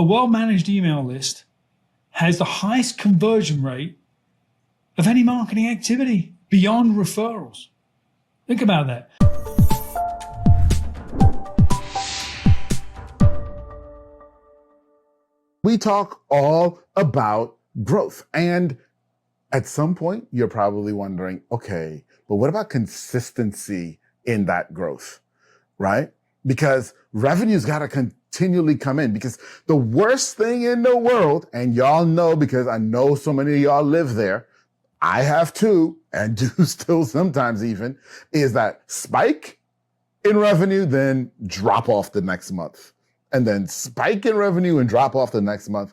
a well-managed email list has the highest conversion rate of any marketing activity beyond referrals. Think about that. We talk all about growth. And at some point, you're probably wondering, okay, but what about consistency in that growth, right? Because revenue's got to continually come in, because the worst thing in the world, and y'all know because I know so many of y'all live there, I have too, and do still sometimes even, is that spike in revenue, then drop off the next month, and then spike in revenue and drop off the next month.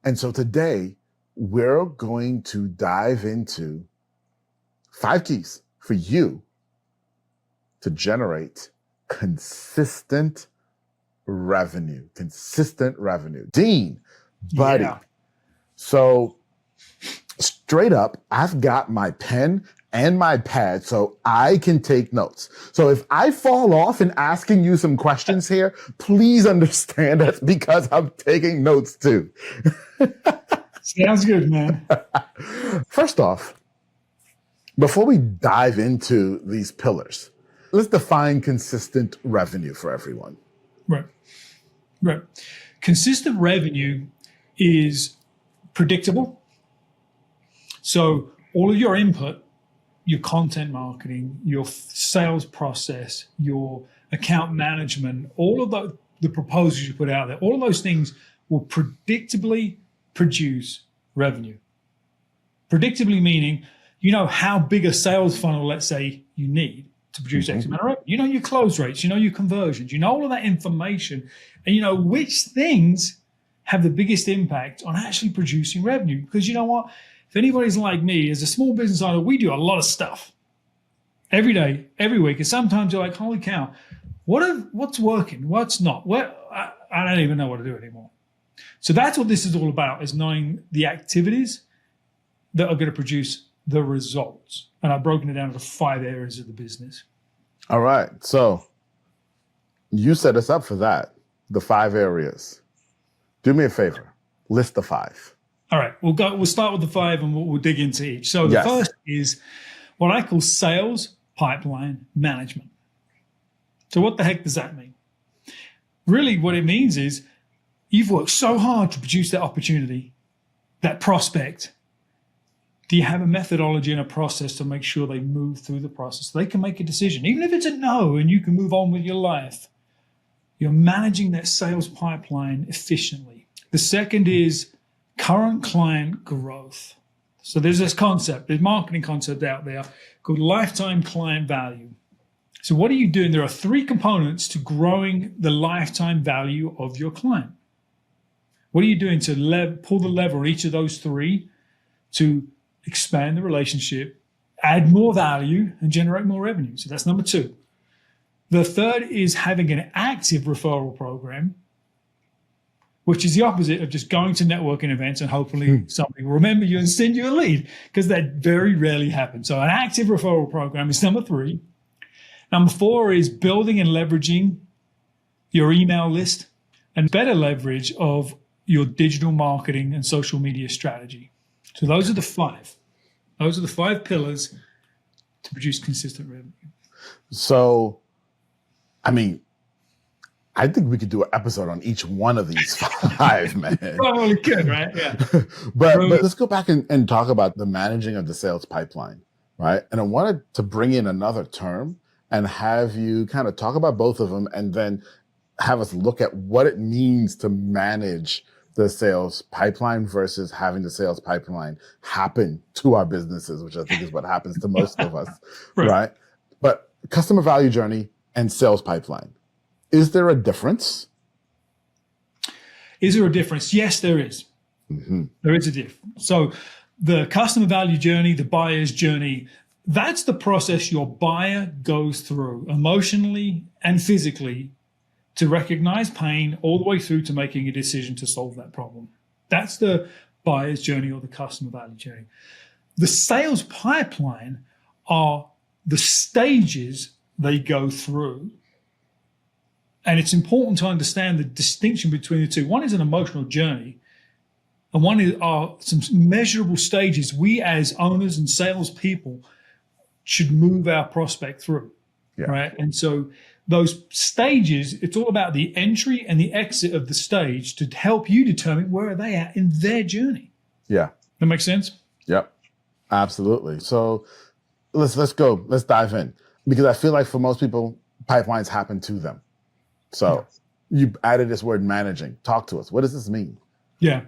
And so today, we're going to dive into 5 keys for you to generate consistent revenue. Dean, buddy. Yeah. So straight up, I've got my pen and my pad so I can take notes. So if I fall off in asking you some questions here, please understand that's because I'm taking notes too. Sounds good, man. First off, before we dive into these pillars, let's define consistent revenue for everyone. Right. Consistent revenue is predictable. So all of your input, your content marketing, your sales process, your account management, all of the proposals you put out there, all of those things will predictably produce revenue. Predictably meaning, you know how big a sales funnel, let's say, you need to produce X amount of revenue. You know your close rates, you know your conversions, you know all of that information, and you know which things have the biggest impact on actually producing revenue. Because you know what? If anybody's like me, as a small business owner, we do a lot of stuff every day, every week. And sometimes you're like, holy cow, what's working? What's not? I don't even know what to do anymore. So that's what this is all about, is knowing the activities that are going to produce the results. And I've broken it down into 5 areas of the business. All right. So you set us up for that, the 5 areas. Do me a favor. List the 5. All right. We'll start with the 5 and we'll dig into each. So the first is what I call sales pipeline management. So what the heck does that mean? Really what it means is you've worked so hard to produce that opportunity, that prospect. Do you have a methodology and a process to make sure they move through the process so they can make a decision? Even if it's a no and you can move on with your life, you're managing that sales pipeline efficiently. The second is current client growth. So there's this concept, there's marketing concept out there called lifetime client value. So what are you doing? There are 3 components to growing the lifetime value of your client. What are you doing to pull the lever on each of those 3 to expand the relationship, add more value, and generate more revenue? So that's number 2. The third is having an active referral program, which is the opposite of just going to networking events and hopefully somebody will remember you and send you a lead, because that very rarely happens. So an active referral program is number 3. Number 4 is building and leveraging your email list and better leverage of your digital marketing and social media strategy. So those are the 5. Those are the 5 pillars to produce consistent revenue. So, I mean, I think we could do an episode on each one of these 5, man. Probably could, right? Yeah. but let's go back and talk about the managing of the sales pipeline, right? And I wanted to bring in another term and have you kind of talk about both of them and then have us look at what it means to manage the sales pipeline versus having the sales pipeline happen to our businesses, which I think is what happens to most of us, right? But customer value journey and sales pipeline. Is there a difference? Is there a difference? Yes, there is. There is a difference. So the customer value journey, the buyer's journey, that's the process your buyer goes through emotionally and physically to recognize pain all the way through to making a decision to solve that problem. That's the buyer's journey or the customer value journey. The sales pipeline are the stages they go through And it's important to understand the distinction between the two. One is an emotional journey, and one are some measurable stages we as owners and salespeople should move our prospect through, right? And so those stages, it's all about the entry and the exit of the stage to help you determine where are they at in their journey. Yeah. That makes sense? Yep. Absolutely. So let's go. Let's dive in, because I feel like for most people, pipelines happen to them. So you added this word managing. Talk to us. What does this mean? Yeah.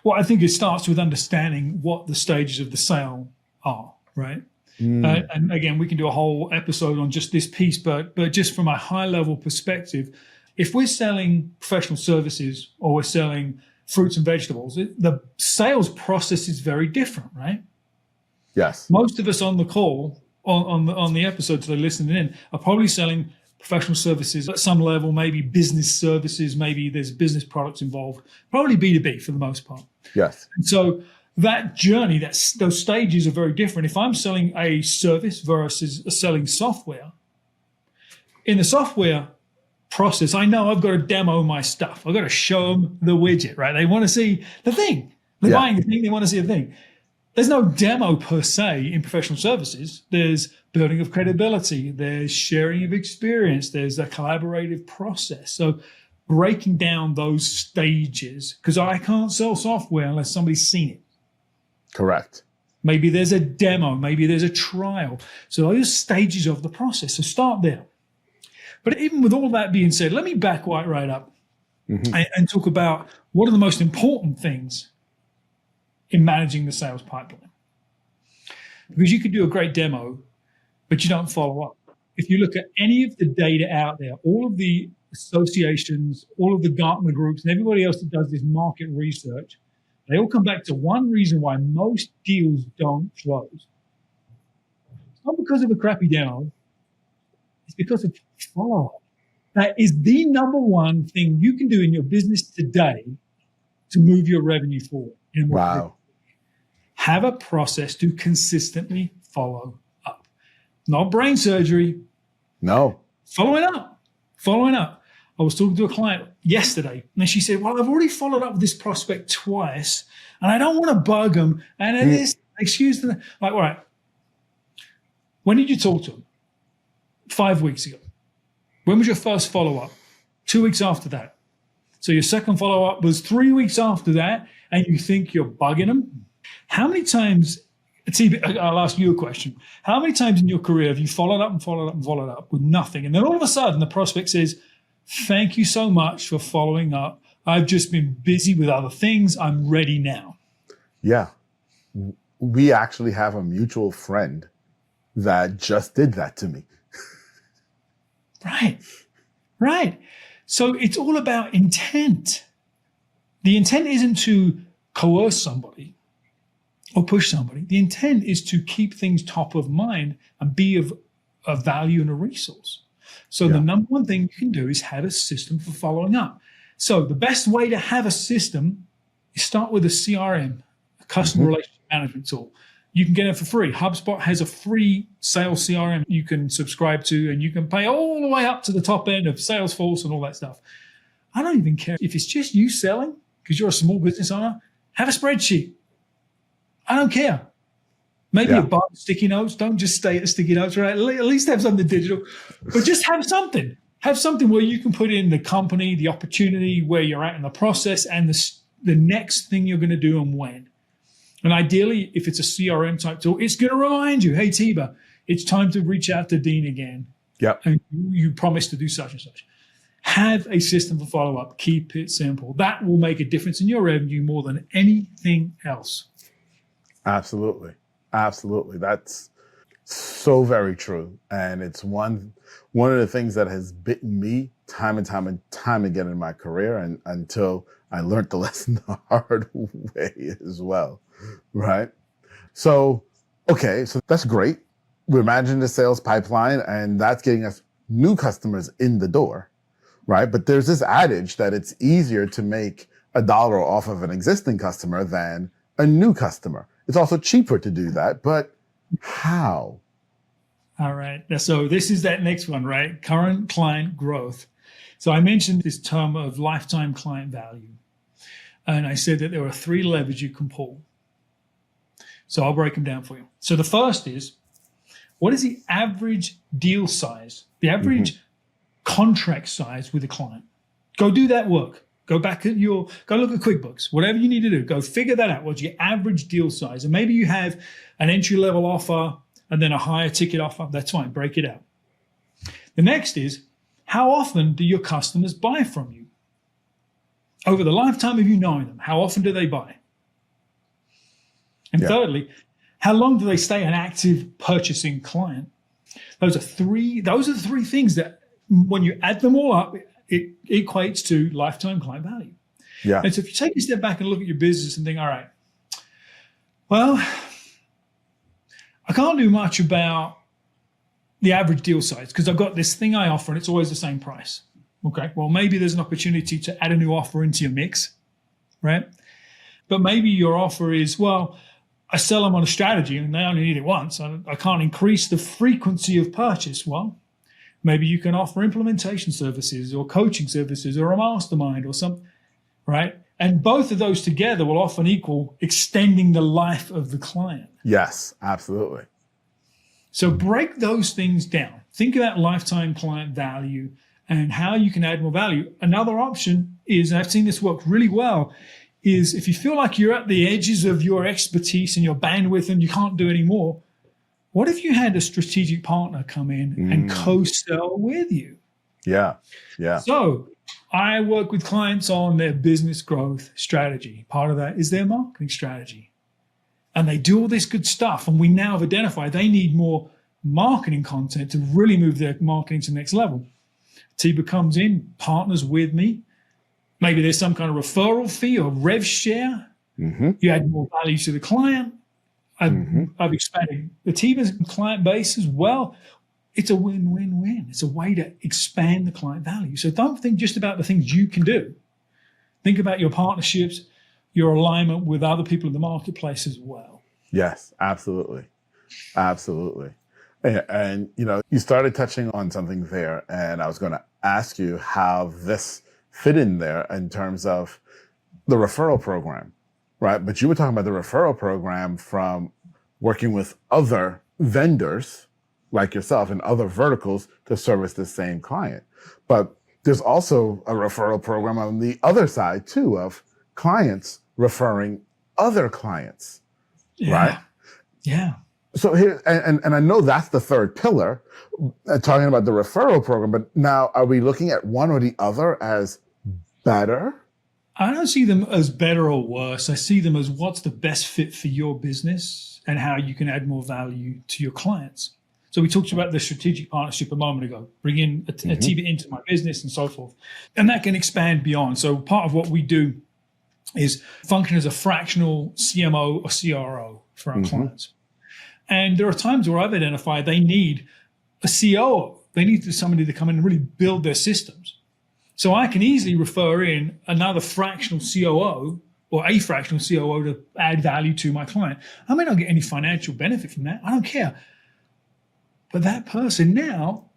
Well, I think it starts with understanding what the stages of the sale are, right? And again, we can do a whole episode on just this piece, but just from a high level perspective, if we're selling professional services or we're selling fruits and vegetables, the sales process is very different, right? Yes. Most of us on the call, on the episodes that are listening in, are probably selling professional services at some level, maybe business services, maybe there's business products involved, probably B2B for the most part. Yes. And so that journey, those stages are very different. If I'm selling a service versus selling software, in the software process, I know I've got to demo my stuff. I've got to show them the widget, right? They want to see the thing. They're buying the thing, they want to see the thing. There's no demo per se in professional services. There's building of credibility. There's sharing of experience. There's a collaborative process. So breaking down those stages, because I can't sell software unless somebody's seen it. Correct. Maybe there's a demo. Maybe there's a trial. So those stages of the process. So start there. But even with all that being said, let me back right up and talk about what are the most important things in managing the sales pipeline. Because you could do a great demo, but you don't follow up. If you look at any of the data out there, all of the associations, all of the Gartner groups, and everybody else that does this market research, they all come back to one reason why most deals don't close. It's not because of a crappy demo. It's because of follow-up. That is the number one thing you can do in your business today to move your revenue forward. Wow. Have a process to consistently follow up. Not brain surgery. No. Following up. I was talking to a client yesterday, and she said, well, I've already followed up with this prospect twice, and I don't want to bug them. And it is, excuse them. Like, all right, when did you talk to them? 5 weeks ago. When was your first follow-up? 2 weeks after that. So your second follow-up was 3 weeks after that, and you think you're bugging them? How many times, I'll ask you a question. How many times in your career have you followed up and followed up and followed up with nothing? And then all of a sudden the prospect says, thank you so much for following up. I've just been busy with other things. I'm ready now. Yeah. We actually have a mutual friend that just did that to me. Right. So it's all about intent. The intent isn't to coerce somebody or push somebody. The intent is to keep things top of mind and be of value and a resource. So the number one thing you can do is have a system for following up. So the best way to have a system is start with a CRM, a customer relationship management tool. You can get it for free. HubSpot has a free sales CRM you can subscribe to, and you can pay all the way up to the top end of Salesforce and all that stuff. I don't even care if it's just you selling because you're a small business owner. Have a spreadsheet. I don't care. Maybe a bunch of sticky notes. Don't just stay at sticky notes, right? At least have something digital, but just have something. Have something where you can put in the company, the opportunity, where you're at in the process, and the next thing you're going to do and when. And ideally, if it's a CRM type tool, it's going to remind you, hey, Tiba, it's time to reach out to Dean again. Yep. And you promised to do such and such. Have a system for follow-up. Keep it simple. That will make a difference in your revenue more than anything else. Absolutely. That's so very true. And it's one of the things that has bitten me time and time again in my career, and until I learned the lesson the hard way as well. Right. So, okay. So that's great. We're managing the sales pipeline, and that's getting us new customers in the door. Right. But there's this adage that it's easier to make $1 off of an existing customer than a new customer. It's also cheaper to do that, but how? All right. So this is that next one, right? Current client growth. So I mentioned this term of lifetime client value. And I said that there are 3 levers you can pull. So I'll break them down for you. So the first is, what is the average deal size, the average contract size with a client? Go do that work. Go look at QuickBooks, whatever you need to do. Go figure that out. What's your average deal size? And maybe you have an entry-level offer and then a higher ticket offer. That's fine. Break it out. The next is, how often do your customers buy from you? Over the lifetime of you knowing them, how often do they buy? And thirdly, how long do they stay an active purchasing client? Those are the 3 things that when you add them all up, it equates to lifetime client value. Yeah. And so if you take a step back and look at your business and think, all right, well, I can't do much about the average deal size because I've got this thing I offer and it's always the same price. Okay, well, maybe there's an opportunity to add a new offer into your mix, right? But maybe your offer is, well, I sell them on a strategy and they only need it once. I can't increase the frequency of purchase. Well, maybe you can offer implementation services or coaching services or a mastermind or something, right? And both of those together will often equal extending the life of the client. Yes, absolutely. So break those things down. Think about lifetime client value and how you can add more value. Another option is, and I've seen this work really well, is if you feel like you're at the edges of your expertise and your bandwidth and you can't do any more, what if you had a strategic partner come in and co-sell with you? Yeah, yeah. So I work with clients on their business growth strategy. Part of that is their marketing strategy. And they do all this good stuff. And we now have identified they need more marketing content to really move their marketing to the next level. Tiba comes in, partners with me. Maybe there's some kind of referral fee or rev share. You add more value to the client. I've expanded the Tiba's client base as well. It's a win-win-win. It's a way to expand the client value. So don't think just about the things you can do. Think about your partnerships, your alignment with other people in the marketplace as well. Yes, absolutely. Absolutely. And you started touching on something there, and I was going to ask you how this fit in there in terms of the referral program, right? But you were talking about the referral program from working with other vendors like yourself and other verticals to service the same client. But there's also a referral program on the other side too, of clients referring other clients, right? Yeah. So here, and I know that's the third pillar, talking about the referral program, but now are we looking at one or the other as better? I don't see them as better or worse. I see them as what's the best fit for your business and how you can add more value to your clients. So we talked about the strategic partnership a moment ago, bring in a Tiba into my business and so forth. And that can expand beyond. So part of what we do is function as a fractional CMO or CRO for our clients. And there are times where I've identified they need a COO. They need somebody to come in and really build their systems. So I can easily refer in another fractional COO or a fractional COO to add value to my client. I may not get any financial benefit from that. I don't care. But that person now,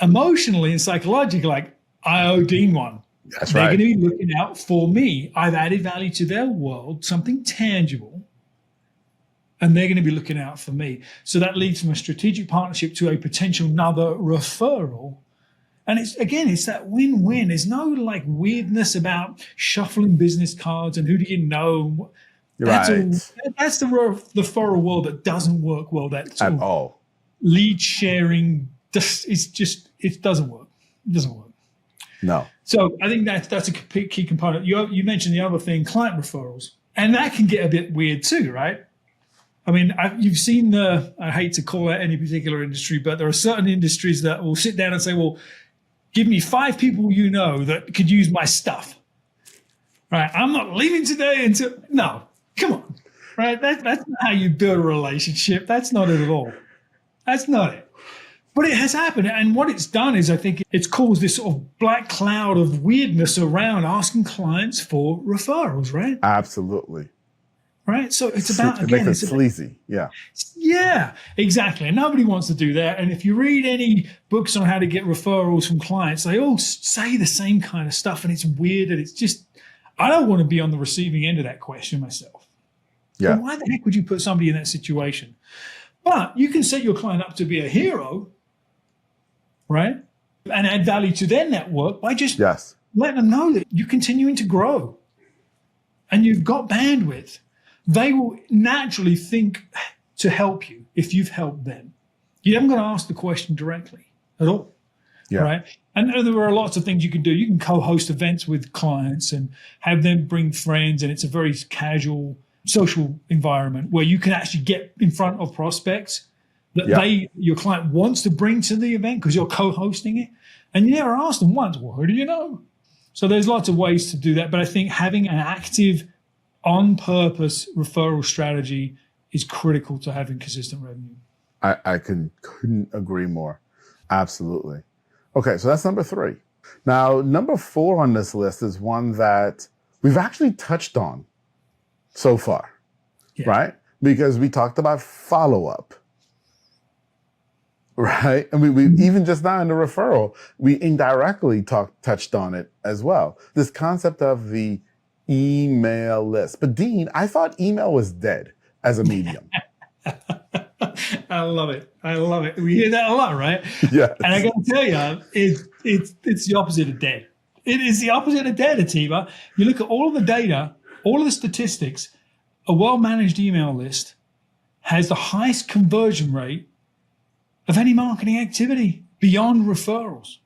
emotionally and psychologically, like, I owe Dean one. That's They're right. going to be looking out for me. I've added value to their world, something tangible, and they're going to be looking out for me. So that leads from a strategic partnership to a potential another referral. And it's that win-win. There's no like weirdness about shuffling business cards and who do you know. That's the referral world that doesn't work well. That's at all. Lead sharing, it doesn't work. It doesn't work. No. So I think that's a key component. You mentioned the other thing, client referrals, and that can get a bit weird too, right? I mean, you've seen I hate to call out any particular industry, but there are certain industries that will sit down and say, well, give me 5 people you know that could use my stuff. Right? I'm not leaving today until, no, come on. Right? That's not how you build a relationship. That's not it at all. That's not it. But it has happened. And what it's done is I think it's caused this sort of black cloud of weirdness around asking clients for referrals, right? Absolutely. right? So it's about, it again, makes it sleazy. Yeah. Yeah, exactly. And nobody wants to do that. And if you read any books on how to get referrals from clients, they all say the same kind of stuff. And it's weird. And it's just, I don't want to be on the receiving end of that question myself. Yeah. So why the heck would you put somebody in that situation? But you can set your client up to be a hero, right? And add value to their network by just letting them know that you're continuing to grow and you've got bandwidth. They will naturally think to help you if you've helped them. You haven't got to ask the question directly at all, right? And there are lots of things you can do. You can co-host events with clients and have them bring friends, and it's a very casual, social environment where you can actually get in front of prospects that your client wants to bring to the event because you're co-hosting it. And you never ask them once, well, who do you know? So there's lots of ways to do that. But I think having an active, on-purpose referral strategy is critical to having consistent revenue. I couldn't agree more. Absolutely. Okay, so that's number 3. Now, number 4 on this list is one that we've actually touched on so far, right? Because we talked about follow-up, right? And we even just now in the referral, we indirectly touched on it as well. This concept of the email list. But Dean, I thought email was dead as a medium. I love it. I love it. We hear that a lot, right? Yeah. And I got to tell you, it's the opposite of dead. It is the opposite of dead, Atiba. You look at all of the data, all of the statistics, a well-managed email list has the highest conversion rate of any marketing activity beyond referrals.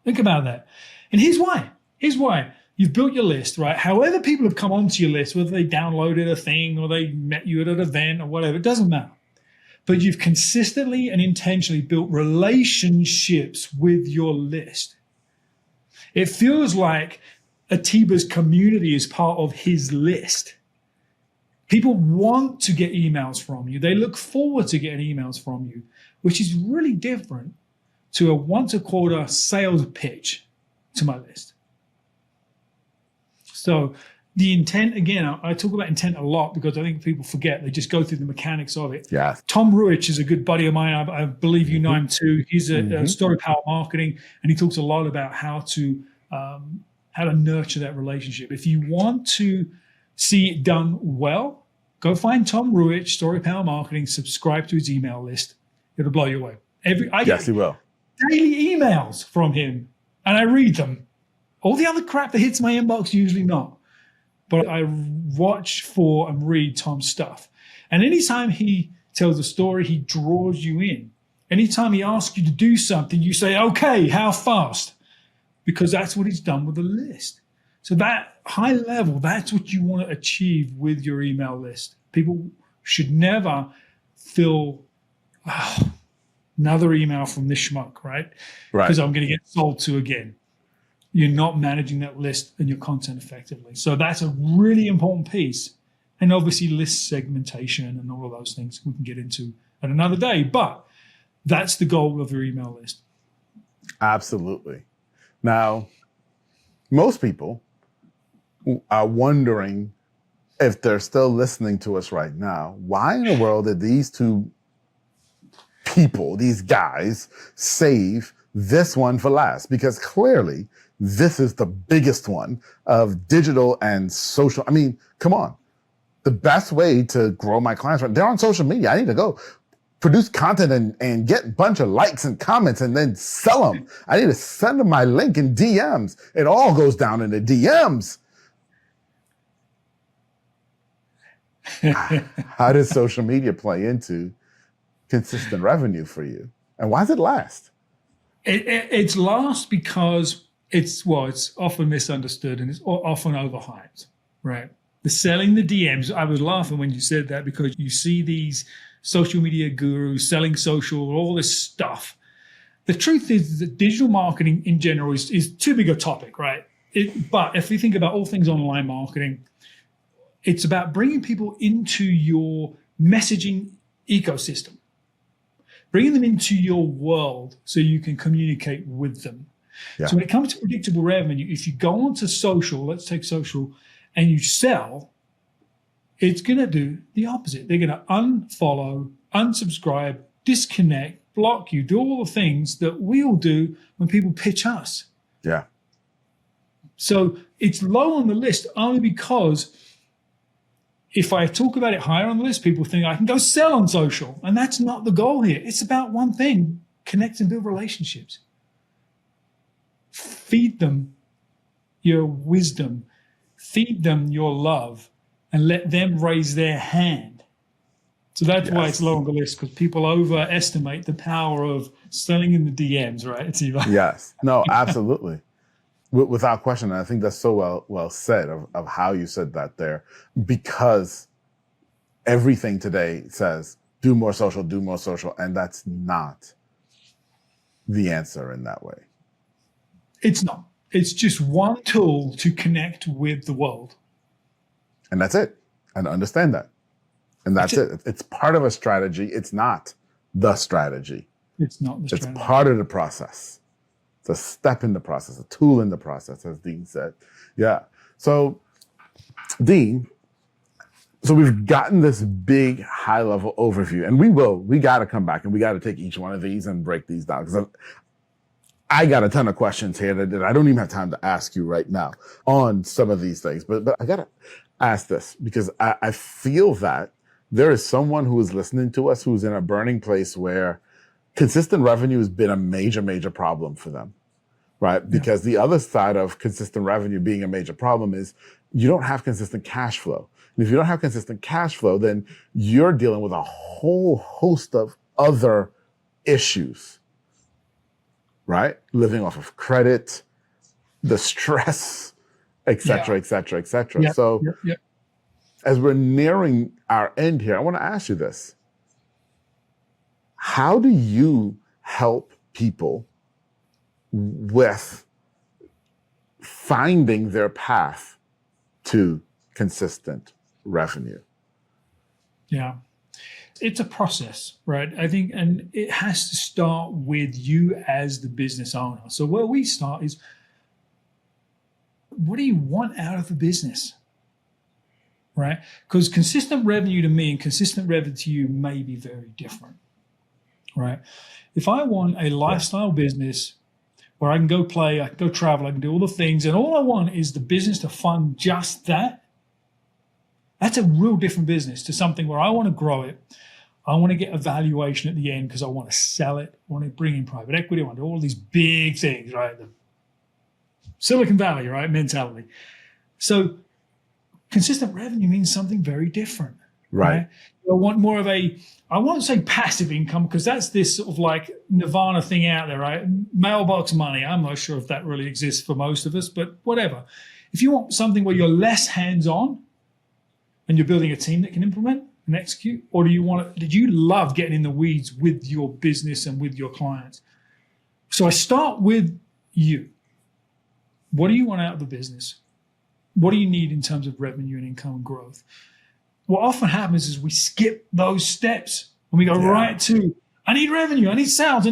Think about that. And here's why. You've built your list, right? However people have come onto your list, whether they downloaded a thing or they met you at an event or whatever, it doesn't matter. But you've consistently and intentionally built relationships with your list. It feels like Atiba's community is part of his list. People want to get emails from you. They look forward to getting emails from you, which is really different to a once a quarter sales pitch to my list. So the intent, again, I talk about intent a lot because I think people forget. They just go through the mechanics of it. Yeah. Tom Ruich is a good buddy of mine. I believe you know him too. He's a Story Power Marketing, and he talks a lot about how to nurture that relationship. If you want to see it done well, go find Tom Ruich, Story Power Marketing, subscribe to his email list. It'll blow you away. Yes, he will. Daily emails from him, and I read them. All the other crap that hits my inbox, usually not. But I watch for and read Tom's stuff. And anytime he tells a story, he draws you in. Anytime he asks you to do something, you say, okay, how fast? Because that's what he's done with the list. So that high level, that's what you want to achieve with your email list. People should never feel, another email from this schmuck, right? Because I'm going to get sold to again. You're not managing that list and your content effectively. So that's a really important piece. And obviously list segmentation and all of those things we can get into at another day. But that's the goal of your email list. Absolutely. Now, most people are wondering if they're still listening to us right now, why in the world did these two people, these guys, save this one for last? Because clearly this is the biggest one of digital and social. I mean, come on. The best way to grow my clients, they're on social media. I need to go produce content and get a bunch of likes and comments and then sell them. I need to send them my link in DMs. It all goes down in the DMs. How does social media play into consistent revenue for you? And why does it last? It's last because it's often misunderstood and it's often overhyped, right? The selling the DMs, I was laughing when you said that because you see these social media gurus selling social, all this stuff. The truth is that digital marketing in general is too big a topic, right? But if we think about all things online marketing, it's about bringing people into your messaging ecosystem, bringing them into your world so you can communicate with them. Yeah. So when it comes to predictable revenue, if you go onto social, let's take social, and you sell, It's going to do the opposite. They're going to unfollow, unsubscribe, disconnect, block you, do all the things that we all do when people pitch us. Yeah. So it's low on the list only because if I talk about it higher on the list, people think I can go sell on social. And that's not the goal here. It's about one thing: connect and build relationships. Feed them your wisdom, feed them your love, and let them raise their hand. So that's why it's low on the list, because people overestimate the power of selling in the DMs, right? It's either. Yes. No, absolutely. Without question. And I think that's so well said of how you said that there, because everything today says do more social, and that's not the answer in that way. It's not. It's just one tool to connect with the world. And that's it. And understand that. And that's it. It's part of a strategy. It's not the strategy. It's not the strategy. It's part of the process. It's a step in the process, a tool in the process, as Dean said. Yeah. So, Dean, so we've gotten this big high level overview, and we got to come back and we got to take each one of these and break these down, because I got a ton of questions here that I don't even have time to ask you right now on some of these things. But I got to ask this, because I feel that there is someone who is listening to us who's in a burning place where consistent revenue has been a major, major problem for them, right? Yeah. Because the other side of consistent revenue being a major problem is you don't have consistent cash flow. And if you don't have consistent cash flow, then you're dealing with a whole host of other issues, right? Living off of credit, the stress, et cetera, et cetera, et cetera. Yeah. So Yeah. as we're nearing our end here, I want to ask you this. How do you help people with finding their path to consistent revenue? Yeah. It's a process, right? I think, and it has to start with you as the business owner. So where we start is, what do you want out of the business, right? Because consistent revenue to me and consistent revenue to you may be very different, right? If I want a lifestyle business where I can go play, I can go travel, I can do all the things, and all I want is the business to fund just that, that's a real different business to something where I want to grow it. I want to get a valuation at the end because I want to sell it. I want to bring in private equity. I want to do all these big things, right? The Silicon Valley, right? Mentality. So consistent revenue means something very different. Right. I want more of a, I won't say passive income, because that's this sort of like nirvana thing out there, right? Mailbox money. I'm not sure if that really exists for most of us, but whatever. If you want something where you're less hands-on and you're building a team that can implement and execute, or did you love getting in the weeds with your business and with your clients? So I start with you. What do you want out of the business? What do you need in terms of revenue and income and growth? What often happens is we skip those steps and we go right to, I need revenue, I need sales,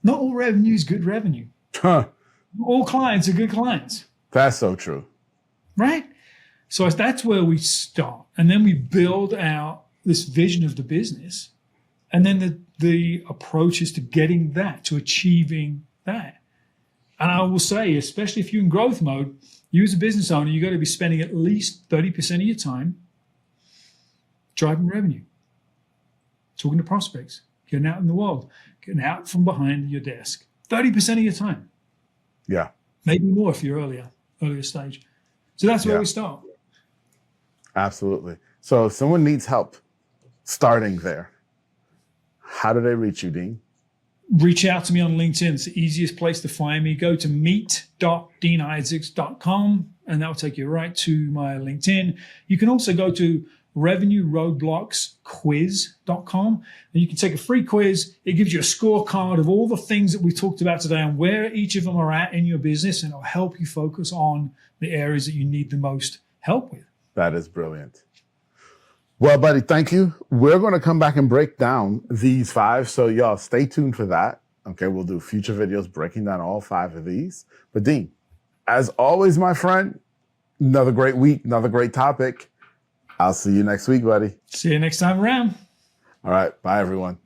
not all revenue is good revenue. Huh. All clients are good clients. That's so true. Right? So that's where we start. And then we build out this vision of the business. And then the approach is to getting that, to achieving that. And I will say, especially if you're in growth mode, you as a business owner, you've got to be spending at least 30% of your time driving revenue, talking to prospects, getting out in the world, getting out from behind your desk. 30% of your time. Yeah. Maybe more if you're earlier stage. So that's where we start. Absolutely. So if someone needs help starting there, how do they reach you, Dean? Reach out to me on LinkedIn. It's the easiest place to find me. Go to meet.deanisaacs.com and that will take you right to my LinkedIn. You can also go to revenueroadblocksquiz.com and you can take a free quiz. It gives you a scorecard of all the things that we've talked about today and where each of them are at in your business, and it'll help you focus on the areas that you need the most help with. That is brilliant. Well, buddy, thank you. We're going to come back and break down these 5. So y'all stay tuned for that. Okay, we'll do future videos breaking down all 5 of these. But Dean, as always, my friend, another great week, another great topic. I'll see you next week, buddy. See you next time around. All right. Bye, everyone.